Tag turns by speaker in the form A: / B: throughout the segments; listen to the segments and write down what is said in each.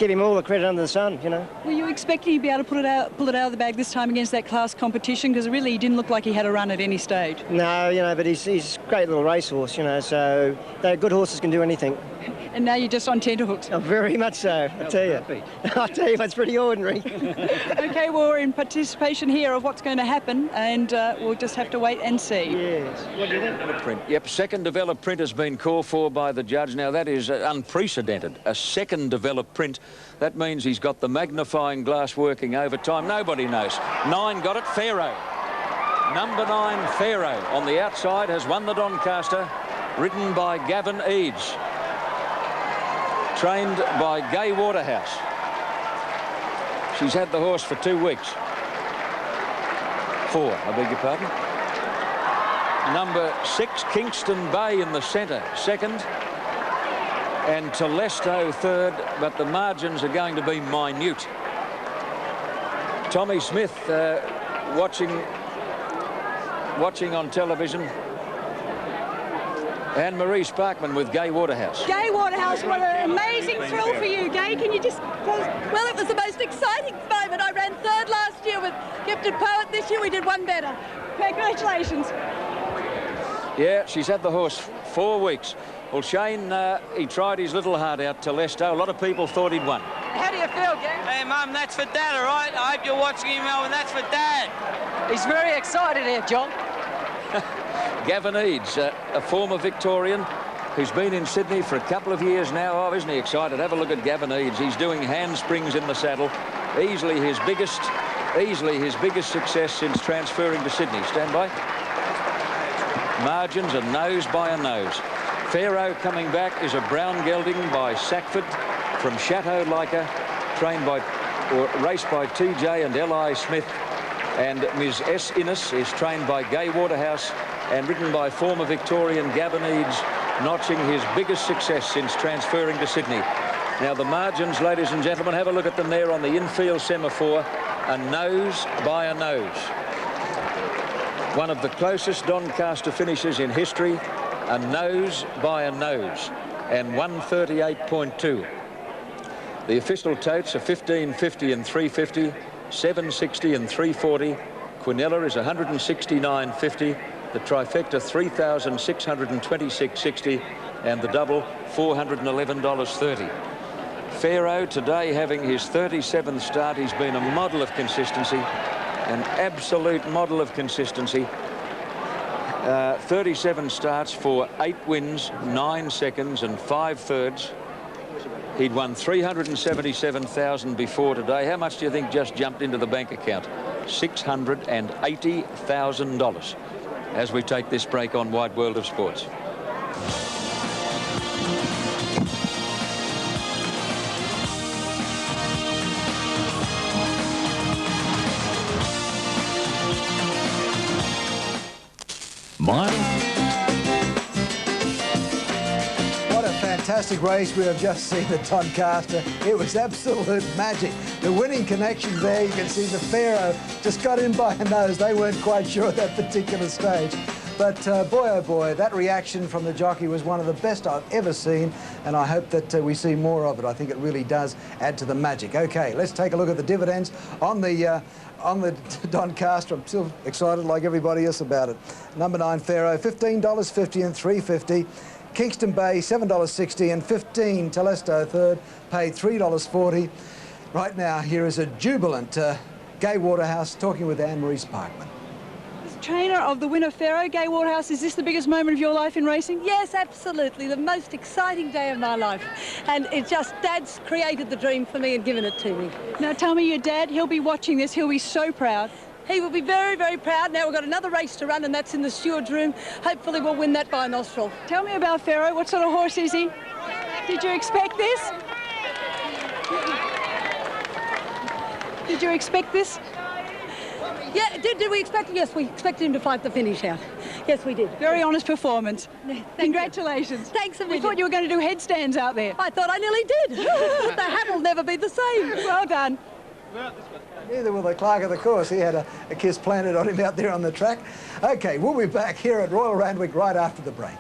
A: give him all the credit under the sun, you know.
B: Were you expecting he'd be able to pull it out of the bag this time against that class competition? Because really, he didn't look like he had a run at any stage.
A: No, you know, but he's a great little racehorse, you know, so good horses can do anything.
B: And now you're just on tenterhooks.
A: Oh, very much so, I tell you. I tell you, it's pretty ordinary.
B: OK, well, we're in participation here of what's going to happen, and we'll just have to wait and see.
A: Yes. What do you think?
C: Print. Yep, second developed print has been called for by the judge. Now, that is unprecedented. A second developed print. That means he's got the magnifying glass working overtime. Nobody knows. 9 got it. Pharaoh. Number 9, Pharaoh, on the outside, has won the Doncaster, ridden by Gavin Eads. Trained by Gay Waterhouse. She's had the horse for 2 weeks. 4, I beg your pardon. Number 6, Kingston Bay in the centre, second. And Telesto third, but the margins are going to be minute. Tommy Smith watching on television. Anne-Marie Sparkman with Gay Waterhouse.
D: Gay Waterhouse, what an amazing thrill for you, Gay. Can you just tell us? Well, it was the most exciting moment. I ran third last year with Gifted Poet. This year we did one better. Congratulations.
C: Yeah, she's had the horse 4 weeks. Well, Shane, he tried his little heart out to Lesto. A lot of people thought he'd won.
E: How do you feel, Gay? Hey, Mum, that's for Dad, all right? I hope you're watching him, Melvin. That's for Dad. He's very excited here, John.
C: Gavin Eads, a former Victorian who's been in Sydney for a couple of years now. Oh, isn't he excited? Have a look at Gavin Eads. He's doing handsprings in the saddle. Easily his biggest success since transferring to Sydney. Stand by. Margins are nose by a nose. Pharaoh coming back is a brown gelding by Sackford from Chateau Leica, raced by TJ and L.I. Smith. And Ms. S. Innes is trained by Gay Waterhouse and ridden by former Victorian Gavin Eads, notching his biggest success since transferring to Sydney. Now the margins, ladies and gentlemen, have a look at them there on the infield semaphore. A nose by a nose. One of the closest Doncaster finishes in history. A nose by a nose. And 138.2. The official totes are 1550 and 350, 760 and 340. Quinella is 169.50. The trifecta, $3,626.60, and the double, $411.30. Pharaoh today having his 37th start. He's been a model of consistency, an absolute model of consistency. 37 starts for 8 wins, 9 seconds, and 5 thirds. He'd won $377,000 before today. How much do you think just jumped into the bank account? $680,000. As we take this break on Wide World of Sports.
F: What a fantastic race we have just seen at Doncaster. It was absolute magic. The winning connection there, you can see the Pharaoh just got in by a nose. They weren't quite sure at that particular stage. But boy, oh boy, that reaction from the jockey was one of the best I've ever seen, and I hope that we see more of it. I think it really does add to the magic. Okay, let's take a look at the dividends on the Doncaster. I'm still excited like everybody else about it. Number 9, Pharaoh, $15.50 and $3.50. Kingston Bay, $7.60 and $15. Telesto third, paid $3.40. Right now, here is a jubilant Gay Waterhouse talking with Anne-Marie Sparkman.
B: Trainer of the winner, Pharaoh, Gay Waterhouse, is this the biggest moment of your life in racing?
D: Yes, absolutely. The most exciting day of my life. And it's just Dad's created the dream for me and given it to me.
B: Now tell me, your dad, he'll be watching this. He'll be so proud.
D: He will be very, very proud. Now we've got another race to run, and that's in the steward's room. Hopefully we'll win that by a nostril.
B: Tell me about Pharaoh. What sort of horse is he? Did you expect this? Did you expect this?
D: Yeah, did we expect it? Yes, we expected him to fight the finish out. Yes, we did.
B: Very honest performance. Congratulations.
D: You. Thanks a million.
B: We thought you were going to do headstands out there.
D: I thought I nearly did. The hat will never be the same.
B: Well done.
F: Neither will the clerk of the course. He had a kiss planted on him out there on the track. Okay, we'll be back here at Royal Randwick right after the break.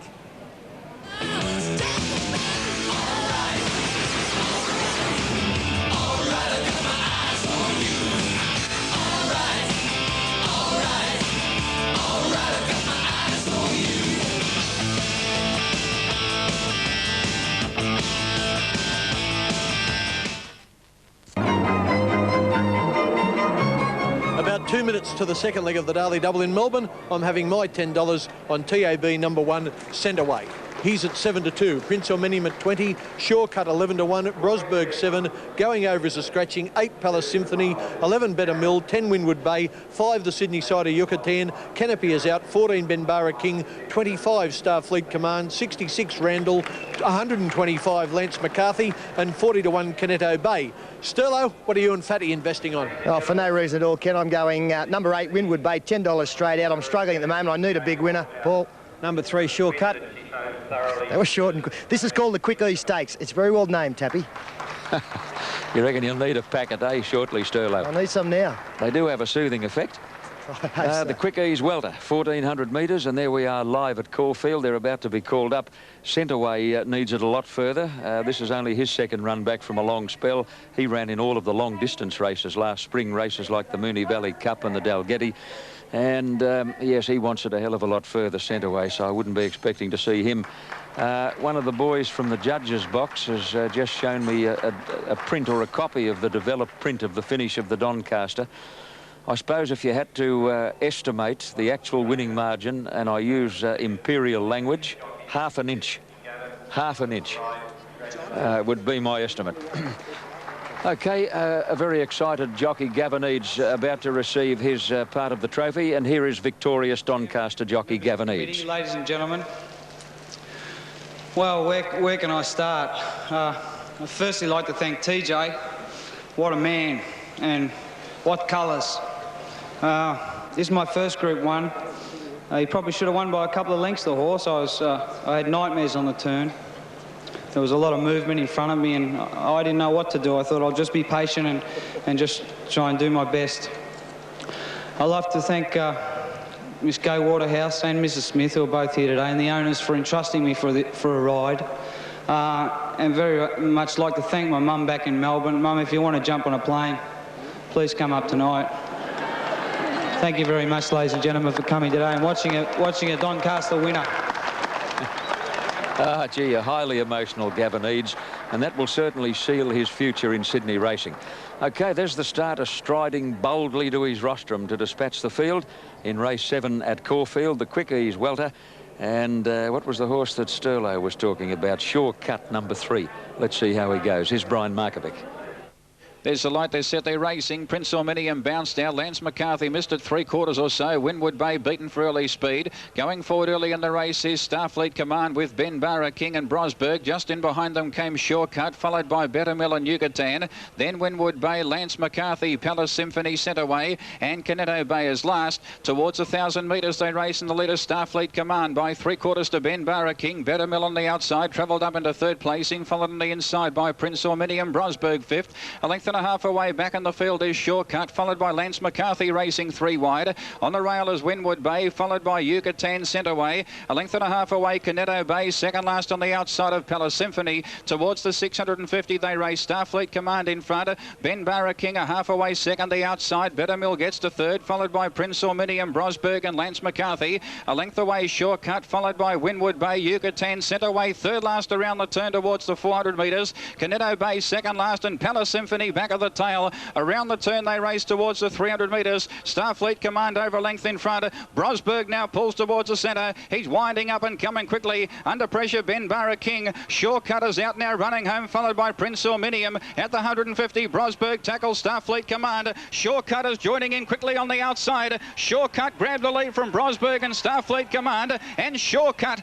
G: 2 minutes to the second leg of the Daily Double in Melbourne. I'm having my $10 on TAB number 1, Sent Away. He's at 7-2. Prince Omenium at 20. Shortcut 11-1. Brosberg 7. Going Over is a scratching. 8 Palace Symphony. 11 Better Mill. 10 Windward Bay. 5 the Sydney side of Yucatan. Canopy is out. 14 Benbara King. 25 Starfleet Command. 66 Randall. 125 Lance McCarthy. And 40-1 Canetto Bay. Sterlo, what are you and Fatty investing on?
A: Oh, for no reason at all, Ken. I'm going number 8 Windward Bay, $10 straight out. I'm struggling at the moment. I need a big winner. Paul?
H: Number 3 Shortcut.
A: That was short and this is called the Quick Ease Stakes. It's very well named, Tappy.
C: You reckon you'll need a pack a day shortly, Sterlo?
A: I need some now.
C: They do have a soothing effect. The Quick Ease Welter, 1,400 metres, and there we are live at Caulfield. They're about to be called up. Sent Away needs it a lot further. This is only his second run back from a long spell. He ran in all of the long-distance races last spring, races like the Moonee Valley Cup and the Dalgety. And, yes, he wants it a hell of a lot further, Sent Away, so I wouldn't be expecting to see him. One of the boys from the judges' box has just shown me a print or a copy of the developed print of the finish of the Doncaster. I suppose if you had to estimate the actual winning margin, and I use imperial language, half an inch would be my estimate. OK, a very excited jockey, Gavin Eads, about to receive his part of the trophy, and here is victorious Doncaster jockey Gavin Eads.
E: Ladies and gentlemen, well, where can I start? I'd firstly like to thank TJ. What a man, and what colours. This is my first Group 1. He probably should have won by a couple of lengths, the horse. I had nightmares on the turn. There was a lot of movement in front of me, and I didn't know what to do. I thought I'll just be patient and just try and do my best. I'd love to thank Miss Gay Waterhouse and Mrs. Smith, who are both here today, and the owners for entrusting me for a ride. And very much like to thank my mum back in Melbourne. Mum, if you want to jump on a plane, please come up tonight. Thank you very much, ladies and gentlemen, for coming today and watching a Doncaster winner.
C: Ah, gee, a highly emotional Gavin Eads, and that will certainly seal his future in Sydney racing. OK, there's the starter striding boldly to his rostrum to dispatch the field in race 7 at Caulfield, the Quick Ease Welter. And what was the horse that Sterlo was talking about? Shortcut number 3. Let's see how he goes. Here's Brian Markovic.
I: There's the light, they're set, they're racing. Prince Omenium bounced out. Lance McCarthy missed it 3/4 or so. Windward Bay beaten for early speed. Going forward early in the race is Starfleet Command with Benbara King and Brosberg. Just in behind them came Shortcut, followed by Better Mill and Yucatan. Then Windward Bay, Lance McCarthy, Palace Symphony, Sent Away, and Canetto Bay is last. Towards 1,000 metres they race in the leader Starfleet Command by 3/4 to Benbara King. Better Mill on the outside, travelled up into third placing, followed on the inside by Prince Omenium. Brosberg 5th. A length and a half away back in the field is Shortcut, followed by Lance McCarthy racing 3 wide. On the rail is Windward Bay, followed by Yucatan, Sent Away. A length and a half away Canetto Bay, second last on the outside of Palace Symphony. Towards the 650 they race Starfleet Command in front. Benbara King a half away second, the outside. Better Mill gets to third, followed by Prince Omenium, Brosberg and Lance McCarthy. A length away Shortcut, followed by Windward Bay, Yucatan, Sent Away third last around the turn towards the 400 metres. Canetto Bay second last, and Palace Symphony back of the tail. Around the turn they race towards the 300 metres. Starfleet Command over length in front. Brosberg now pulls towards the centre. He's winding up and coming quickly. Under pressure Benbara King. Shortcut is out now running home, followed by Prince Omenium. At the 150 Brosberg tackles Starfleet Command. Shortcut is joining in quickly on the outside. Shortcut grabbed the lead from Brosberg and Starfleet Command, and Shortcut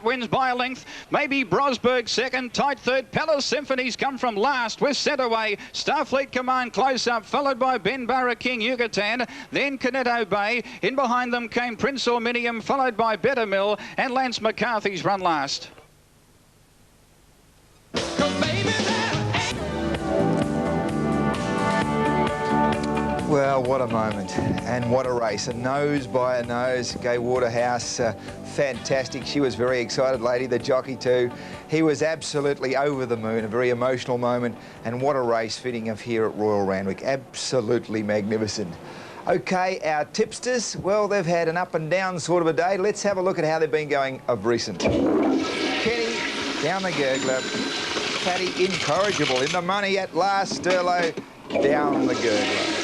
I: wins by a length. Maybe Brosberg second, tight third. Palace Symphony's come from last with Sent Away. Starfleet Command close up, followed by Benbara King, Yucatan, then Canetto Bay. In behind them came Prince Omenium, followed by Better Mill, and Lance McCarthy's run last.
J: Well, what a moment and what a race. A nose by a nose. Gay Waterhouse, fantastic. She was very excited, lady, the jockey too. He was absolutely over the moon, a very emotional moment. And what a race fitting of here at Royal Randwick. Absolutely magnificent. OK, our tipsters, well, they've had an up and down sort of a day. Let's have a look at how they've been going of recent. Kenny, down the gurgler. Fatty, incorrigible. In the money at last. Sterlo, down the gurgler.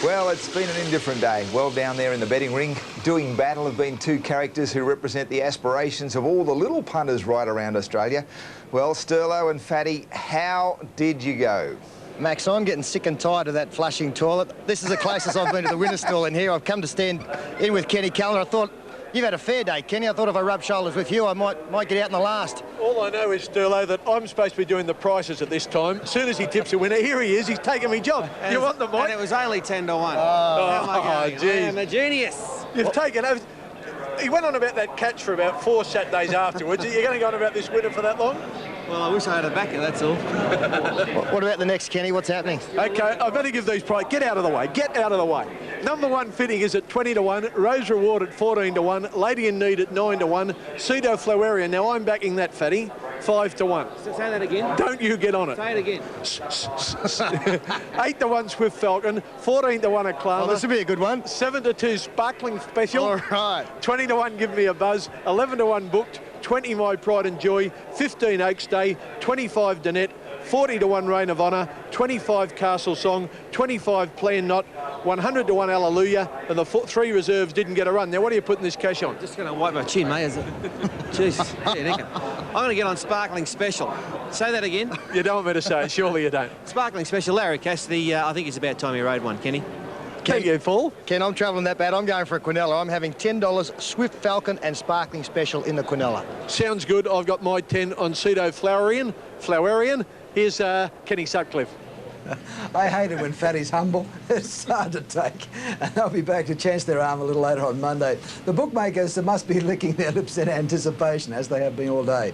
J: Well, it's been an indifferent day. Well, down there in the betting ring, doing battle have been two characters who represent the aspirations of all the little punters right around Australia. Well, Sterlo and Fatty, how did you go?
A: Max, I'm getting sick and tired of that flushing toilet. This is the closest I've been to the winner's stall in here. I've come to stand in with Kenny Callender. I thought, you've had a fair day, Kenny. I thought if I rub shoulders with you, I might get out in the last.
G: All I know is, Sterlo, that I'm supposed to be doing the prices at this time. As soon as he tips a winner, here he is. He's taking me job. You want the mic?
H: And it was only 10 to 1.
G: Oh, geez.
H: I am a genius.
G: You've taken over. He went on about that catch for about 4 Saturdays afterwards. You're going to go on about this winner for that long?
H: Well, I wish I had a backer, that's all.
A: What about the next, Kenny? What's happening?
G: OK, I better give these prices. Get out of the way. Get out of the way. Number 1 fitting is at 20 to 1. Rose Reward at 14 to 1. Lady in Need at 9 to 1. Pseudo Floweria. Now I'm backing that, Fatty. 5 to 1.
H: So say that again.
G: Don't you get on it.
H: Say it again.
G: 8 to 1 Swift Falcon. 14 to 1 Acclama.
A: Oh, this will be a good one.
G: 7 to 2 Sparkling Special.
A: All right.
G: 20 to 1 Give Me a Buzz. 11 to 1 Booked. 20 My Pride and Joy. 15 Oaks Day. 25 Danette. 40 to 1 Reign of Honour. 25 Castle Song. 25 Plan Not. 100 to 1 Hallelujah. And the 3 reserves didn't get a run. Now, what are you putting this cash on?
H: Just going to wipe my chin, mate. Jeez. I'm going to get on Sparkling Special. Say that again.
G: You don't want me to say it. Surely you don't.
H: Sparkling Special. Larry Cassidy, I think it's about time he rode one, Kenny.
G: Can you, Paul?
A: Ken, I'm travelling that bad. I'm going for a Quinella. I'm having $10 Swift Falcon and Sparkling Special in the Quinella.
G: Sounds good. I've got my 10 on Pseudo Flowerian. Here's Kenny Sutcliffe.
F: I hate it when Fatty's humble. It's hard to take. And I'll be back to chance their arm a little later on Monday. The bookmakers must be licking their lips in anticipation, as they have been all day.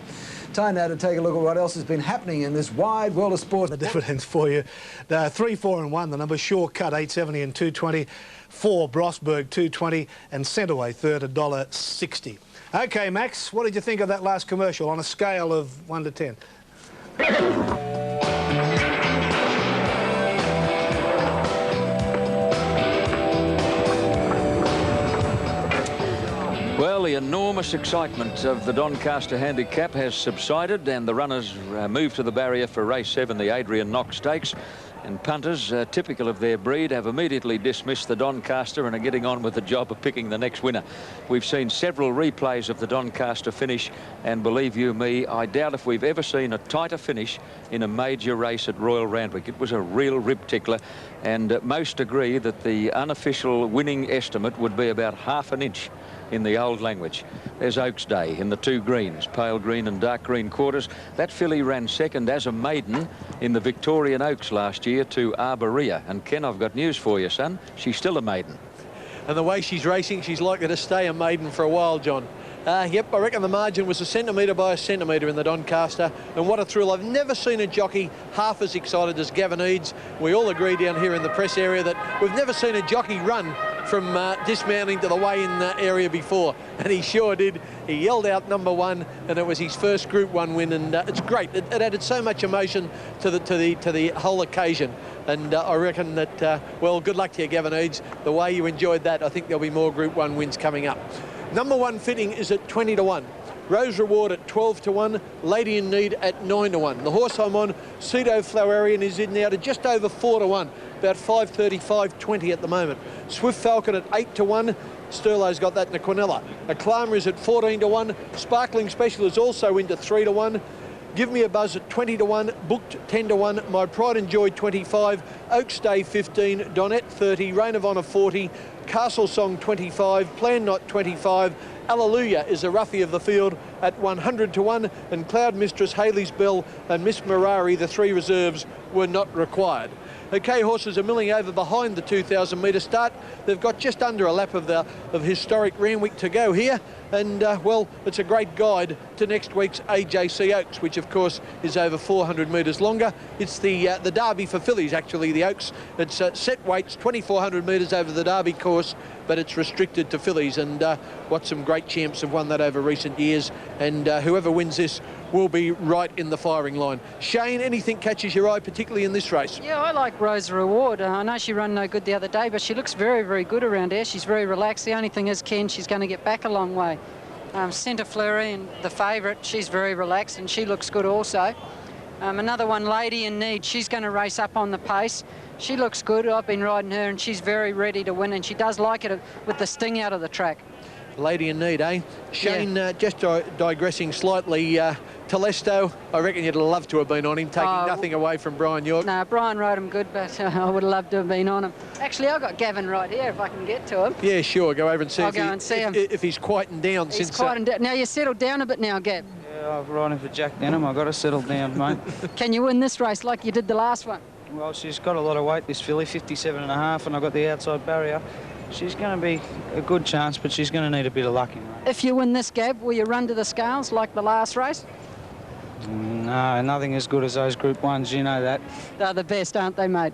F: Time now to take a look at what else has been happening in this wide world of sport.
K: The dividends for you. 3, 4 and 1. The number Shore Cut, 8.70 and 2.20. 4, Brosberg, 2.20. And Centreway, third, $1.60. OK, Max, what did you think of that last commercial on a scale of 1 to 10?
C: Well, the enormous excitement of the Doncaster Handicap has subsided and the runners move to the barrier for race 7, the Adrian Knox Stakes. And punters, typical of their breed, have immediately dismissed the Doncaster and are getting on with the job of picking the next winner. We've seen several replays of the Doncaster finish, and believe you me, I doubt if we've ever seen a tighter finish in a major race at Royal Randwick. It was a real rib tickler, and most agree that the unofficial winning estimate would be about ½ an inch in the old language. There's Oaks Day in the 2 greens, pale green and dark green quarters. That filly ran second as a maiden in the Victorian Oaks last year to Arborea. And Ken, I've got news for you, son. She's still a maiden.
G: And the way she's racing, she's likely to stay a maiden for a while, John. Yep, I reckon the margin was 1 centimetre by 1 centimetre in the Doncaster. And what a thrill. I've never seen a jockey half as excited as Gavin Eads. We all agree down here in the press area that we've never seen a jockey run from dismounting to the weigh-in area before. And he sure did. He yelled out number 1, and it was his first Group 1 win. And it's great. It added so much emotion to the whole occasion. And I reckon that, well, good luck to you, Gavin Eads. The way you enjoyed that, I think there'll be more Group 1 wins coming up. Number 1 fitting is at 20 to 1. Rose Reward at 12 to 1. Lady in Need at 9 to 1. The horse I'm on, Pseudo Flowerian, is in now to just over 4 to 1. About 5.30, 5.20 at the moment. Swift Falcon at 8 to 1. Sterlo's got that in the Quinella. Acclama is at 14 to 1. Sparkling Special is also into 3 to 1. Give Me a Buzz at 20 to 1. Booked 10 to 1. My Pride and Joy 25. Oaks Day 15. Donette 30. Reign of Honour 40. Castle Song 25. Plan Not 25. Hallelujah is a roughie of the field at 100 to 1. And Cloud Mistress, Haley's Bell and Miss Mirari, the 3 reserves, were not required. OK, horses are milling over behind the 2,000 metre start. They've got just under a lap of historic Randwick to go here. And, well, it's a great guide to next week's AJC Oaks, which, of course, is over 400 metres longer. It's the Derby for fillies, actually, the Oaks. It's set weights, 2,400 metres over the Derby course, but it's restricted to fillies. And what some great champs have won that over recent years. And whoever wins this will be right in the firing line. Shane, anything catches your eye, particularly in this race?
L: Yeah, I like Rose Reward. I know she ran no good the other day, but she looks very, very good around here. She's very relaxed. The only thing is, Ken, she's going to get back a long way. Centre Fleury and the favourite, she's very relaxed and she looks good also. Another one, Lady in Need. She's going to race up on the pace. She looks good. I've been riding her, and she's very ready to win, and she does like it with the sting out of the track.
G: Lady in Need, eh? Shane, just digressing slightly, Telesto, I reckon you'd love to have been on him, taking nothing away from Brian York.
L: No, Brian rode him good, but I would have loved to have been on him. Actually, I've got Gavin right here, if I can get to him.
G: Yeah, sure, go over and see,
L: if
G: he's quieting down.
L: He's quieting down. Now, you settled down a bit now, Gav.
E: Yeah, I'm riding for Jack Denham. I've got to settle down, mate.
L: Can you win this race like you did the last one?
E: Well, she's got a lot of weight, this filly, 57.5, and I've got the outside barrier. She's going to be a good chance, but she's going to need a bit of luck in that.
L: If you win this, Gav, will you run to the scales like the last race?
E: No, nothing as good as those Group 1s, you know that.
L: They're the best, aren't they, mate?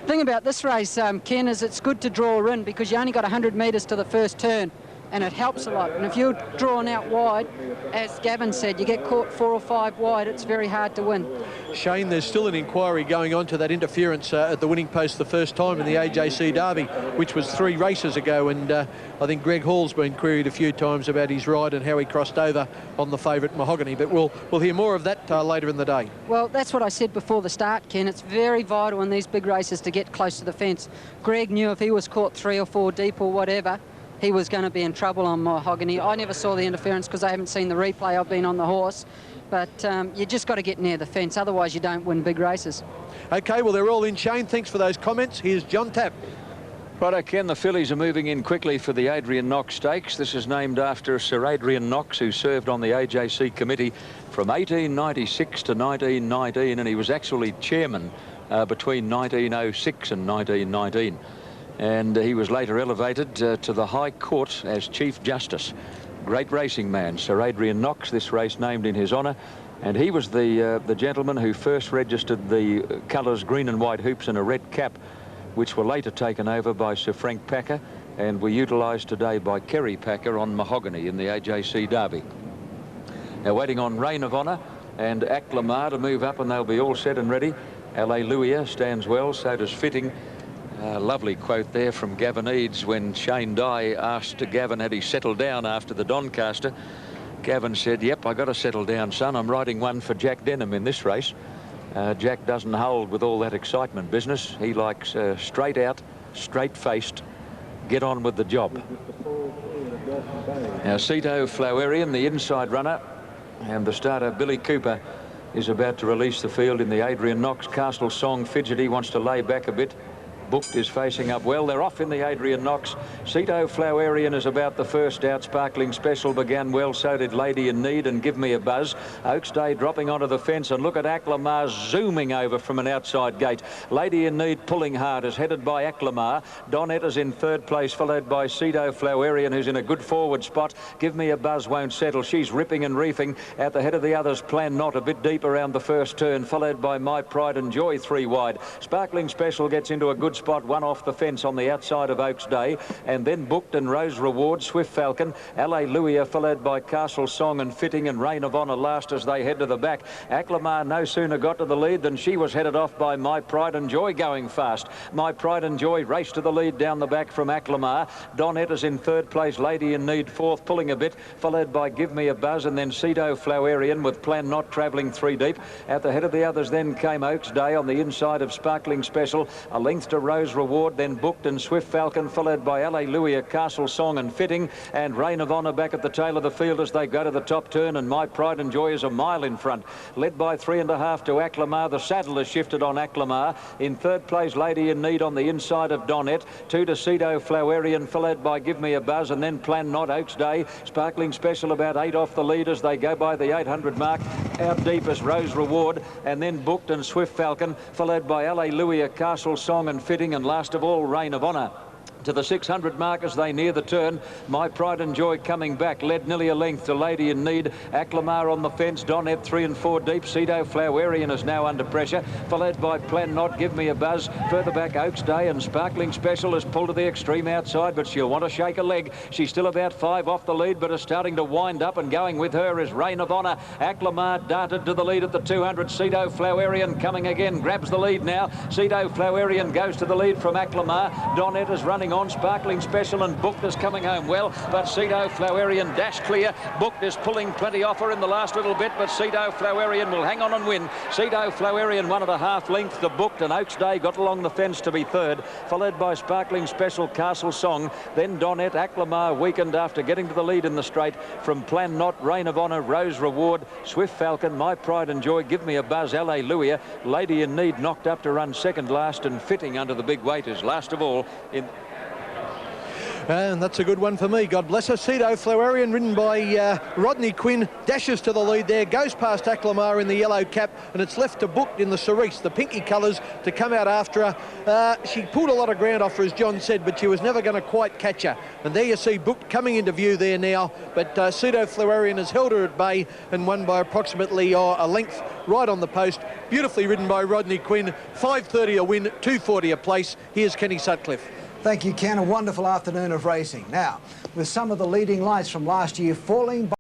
L: The thing about this race, Ken, is it's good to draw in because you only got 100 metres to the first turn, and it helps a lot. And if you're drawn out wide, as Gavin said, you get caught 4 or 5 wide, it's very hard to win.
G: Shane, there's still an inquiry going on to that interference at the winning post the first time in the AJC Derby, which was 3 races ago, and I think Greg Hall's been queried a few times about his ride and how he crossed over on the favourite Mahogany, but we'll hear more of that later in the day.
L: Well, that's what I said before the start, Ken. It's very vital in these big races to get close to the fence. Greg knew if he was caught 3 or 4 deep or whatever, he was going to be in trouble on Mahogany. I never saw the interference because I haven't seen the replay. I've been on the horse. But you just got to get near the fence, otherwise you don't win big races.
G: OK, well, they're all in, Shane. Thanks for those comments. Here's John Tapp.
C: Righto, Ken, the fillies are moving in quickly for the Adrian Knox Stakes. This is named after Sir Adrian Knox, who served on the AJC committee from 1896 to 1919, and he was actually chairman between 1906 and 1919. And he was later elevated to the High Court as Chief Justice. Great racing man, Sir Adrian Knox, this race named in his honour. And he was the gentleman who first registered the colours green and white hoops and a red cap, which were later taken over by Sir Frank Packer and were utilised today by Kerry Packer on Mahogany in the AJC Derby. Now waiting on Reign of Honour and Acclamar to move up, and they'll be all set and ready. Alleluia stands well, so does Fitting. Lovely quote there from Gavin Eads when Shane Dye asked Gavin had he settled down after the Doncaster. Gavin said, yep, I got to settle down, son. I'm riding one for Jack Denham in this race. Jack doesn't hold with all that excitement business. He likes straight out, straight-faced, get on with the job. Now, Cito Flowerian, the inside runner, and the starter, Billy Cooper, is about to release the field in the Adrian Knox. Castle Song Fidgety wants to lay back a bit. Booked is facing up well. They're off in the Adrian Knox. Cito Flowerian is about the first out. Sparkling Special began well. So did Lady in Need and Give Me a Buzz. Oaks Day dropping onto the fence, and look at Acclamar zooming over from an outside gate. Lady in Need pulling hard is headed by Acclamar. Donette is in third place, followed by Cito Flowerian, who's in a good forward spot. Give Me a Buzz won't settle. She's ripping and reefing. At the head of the others, Plan Not a bit deep around the first turn, followed by My Pride and Joy 3 wide. Sparkling Special gets into a good spot, one off the fence on the outside of Oaks Day, and then Booked and Rose Reward, Swift Falcon, Alleluia, followed by Castle Song and Fitting, and Reign of Honour last as they head to the back. Acclamar no sooner got to the lead than she was headed off by My Pride and Joy going fast. My Pride and Joy raced to the lead down the back from Acclamar. Donette is in third place, Lady in Need fourth, pulling a bit, followed by Give Me a Buzz, and then Cito Flowerian with Plan Not travelling 3 deep. At the head of the others then came Oaks Day on the inside of Sparkling Special, a length to Rose Reward, then Booked and Swift Falcon, followed by Alleluia, Castle Song and Fitting, and Reign of Honour back at the tail of the field as they go to the top turn, and My Pride and Joy is a mile in front, led by 3.5 to Acclamar. The saddle has shifted on Acclamar. In third place, Lady in Need on the inside of Donette, 2 to Cito Flowerian, followed by Give Me a Buzz, and then Plan Not, Oaks Day. Sparkling Special about 8 off the lead as they go by the 800 mark. Out deep is Rose Reward, and then Booked and Swift Falcon, followed by Alleluia, Castle Song and Fitting, and last of all, Reign of Honour. To the 600 mark as they near the turn. My Pride and Joy coming back, led nearly a length to Lady in Need. Acclamar on the fence, Donette 3 and 4 deep. Cito Flowerian is now under pressure, followed by Plan Not, Give Me a Buzz. Further back, Oaks Day, and Sparkling Special is pulled to the extreme outside, but she'll want to shake a leg. She's still about 5 off the lead, but is starting to wind up, and going with her is Reign of Honour. Acclamar darted to the lead at the 200. Cito Flowerian coming again, grabs the lead now. Cito Flowerian goes to the lead from Acclamar. Donette is running on. Sparkling Special and Booked is coming home well, but Cedo Flowerian dash clear. Booked is pulling plenty off her in the last little bit, but Cedo Flowerian will hang on and win. Cedo Flowerian 1.5 length to Booked, and Oaks Day got along the fence to be third, followed by Sparkling Special, Castle Song, then Donette. Aklamar weakened after getting to the lead in the straight from Plan Not, Reign of Honour, Rose Reward, Swift Falcon, My Pride and Joy, Give Me a Buzz, Alleluia, Lady in Need knocked up to run second last and fitting under the big weighters. Last of all in...
G: And that's a good one for me, God bless her. Cedo Flowerian, ridden by Rodney Quinn, dashes to the lead there, goes past Aklamar in the yellow cap, and it's left to Booked in the cerise, the pinky colours, to come out after her. She pulled a lot of ground off her, as John said, but she was never going to quite catch her. And there you see Booked coming into view there now, but Cedo Flowerian has held her at bay and won by approximately a length right on the post. Beautifully ridden by Rodney Quinn. 5.30 a win, 2.40 a place. Here's Kenny Sutcliffe.
F: Thank you, Ken. A wonderful afternoon of racing. Now, with some of the leading lights from last year falling by